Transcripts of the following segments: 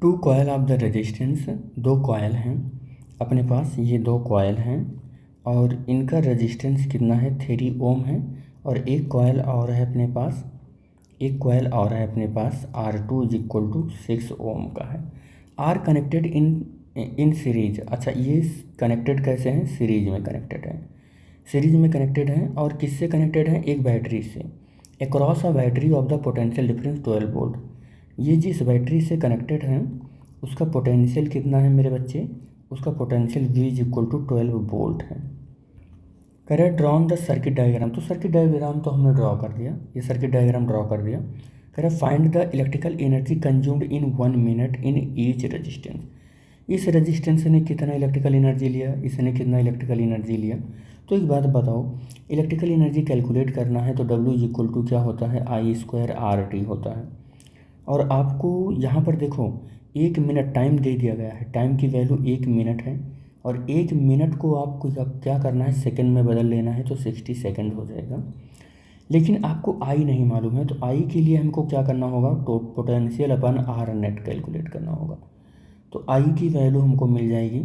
To coil of the resistance, दो coil हैं अपने पास, ये दो कॉयल हैं और इनका रेजिस्टेंस कितना है 3 ओम है। और एक कॉयल और है अपने पास, R2 is equal to 6 ohm का है। Are connected in series. अच्छा, ये कनेक्टेड कैसे हैं? सीरीज में कनेक्टेड है, और किससे कनेक्टेड है? एक बैटरी से। Across a battery of the potential difference 12 volt. ये जिस बैटरी से कनेक्टेड हैं उसका पोटेंशियल कितना है मेरे बच्चे? उसका potential V is equal to 12 volt है। कह रहे ड्रॉन द सर्किट डायग्राम। तो सर्किट डायग्राम तो हमने ड्रॉ कर दिया, ये सर्किट डायग्राम ड्रॉ कर दिया। कह रहे find the electrical energy consumed in 1 minute in each resistance. इस रेजिस्टेंस ने कितना इलेक्ट्रिकल एनर्जी लिया, इसने कितना इलेक्ट्रिकल एनर्जी लिया। तो एक बात बताओ, इलेक्ट्रिकल एनर्जी कैलकुलेट करना है तो W इज इक्वल टू क्या होता है? I² RT होता है। और आपको यहाँ पर देखो 1 मिनट टाइम दे दिया गया है, टाइम की वैल्यू 1 मिनट है और 1 मिनट को आपको क्या करना है? सेकंड में बदल लेना है तो 60 सेकंड हो जाएगा। लेकिन आपको आई नहीं मालूम है तो आई के लिए हमको क्या करना होगा? तो potential upon R net calculate करना होगा। तो आई की वैल्यू हमको मिल जाएगी,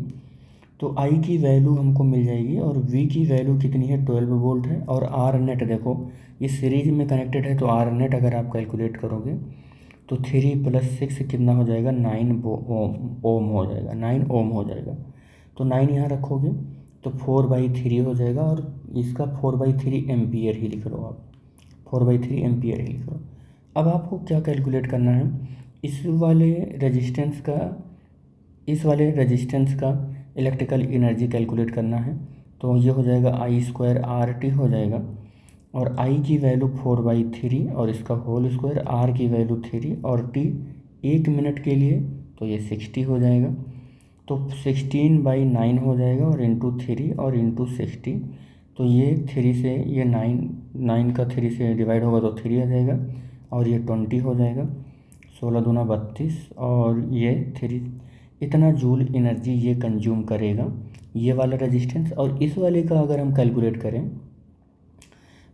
और V की वैल्यू कितनी है? 12 वोल्ट है। और आर नेट देखो ये सीरीज में कनेक्टेड है तो आर नेट अगर आप कैलकुलेट करोगे तो 3 + 6 कितना हो जाएगा? 9 ओम हो जाएगा, 9 ओम हो जाएगा। तो 9 यहाँ रखोगे तो 4/3 हो जाएगा और इसका 4/3 एम्पियर ही लिख लो आप, 4/3 एम्पियर ही लिख लो। अब आपको क्या कैलकुलेट करना है? इस वाले रेजिस्टेंस का इलेक्ट्रिकल एनर्जी कैलकुलेट करना है। तो ये हो जाएगा I² RT हो जाएगा और I की वैल्यू 4/3 और इसका होल स्क्वायर, R की वैल्यू 3 और T 1 मिनट के लिए तो ये 60 हो जाएगा। तो 16/9 हो जाएगा और इंटू 3 और इंटू 60। तो ये 3 से ये 9 का 3 से डिवाइड होगा तो 3 आ जाएगा और ये 20 हो जाएगा, 16 दूना 32 और ये 3। इतना जूल एनर्जी ये कंज्यूम करेगा ये वाला रेजिस्टेंस। और इस वाले का अगर हम कैलकुलेट करें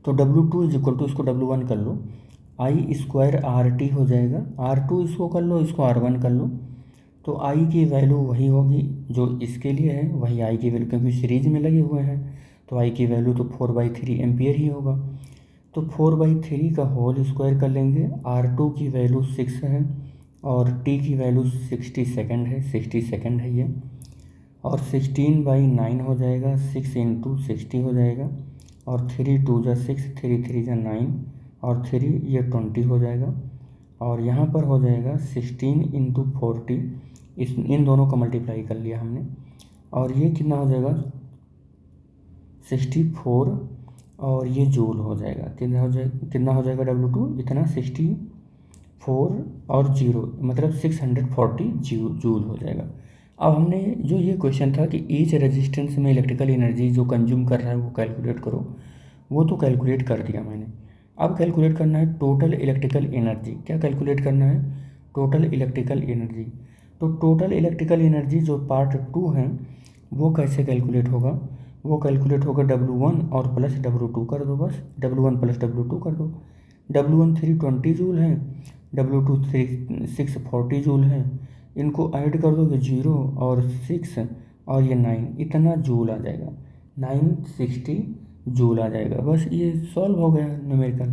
तो W2 इज इक्वल टू, इसको W1 कर लो, I² RT हो जाएगा। R2 इसको कर लो, इसको R1 कर लो। तो I की वैल्यू वही होगी जो इसके लिए है, वही I की वैल्यू, क्योंकि सीरीज में लगे हुए हैं तो I की वैल्यू तो 4/3 एम्पियर ही होगा। तो 4/3 का होल स्क्वायर कर लेंगे। R2 की वैल्यू 6 है और T की वैल्यू 60 सेकेंड है ये। और 16/9 हो जाएगा, 6 × 60 हो जाएगा और 3 × 2 = 6, 3 × 3 = 9 और 3 ये 20 हो जाएगा। और यहाँ पर हो जाएगा 16 × 40, इन दोनों का मल्टीप्लाई कर लिया हमने और ये कितना हो जाएगा? 64 और ये जूल हो जाएगा। कितना हो जाएगा W2? इतना 64 और 0 मतलब 640 जूल हो जाएगा। अब हमने जो ये क्वेश्चन था कि ईच रेजिस्टेंस में इलेक्ट्रिकल एनर्जी जो कंज्यूम कर रहा है वो कैलकुलेट करो, वो तो कैलकुलेट कर दिया मैंने। अब कैलकुलेट करना है टोटल इलेक्ट्रिकल एनर्जी। क्या कैलकुलेट करना है? Total electrical energy. तो टोटल इलेक्ट्रिकल एनर्जी जो पार्ट 2 है वो कैसे कैलकुलेट होगा? वो कैलकुलेट होगा W1 और प्लस W2 कर दो, बस W1 + W2 कर दो। W1 320 जूल है, W2 640 जूल है। इनको ऐड कर दोगे 0 और 6 और ये 9, इतना जूल आ जाएगा, 960 जूल आ जाएगा। बस ये सॉल्व हो गया न्यूमेरिकल।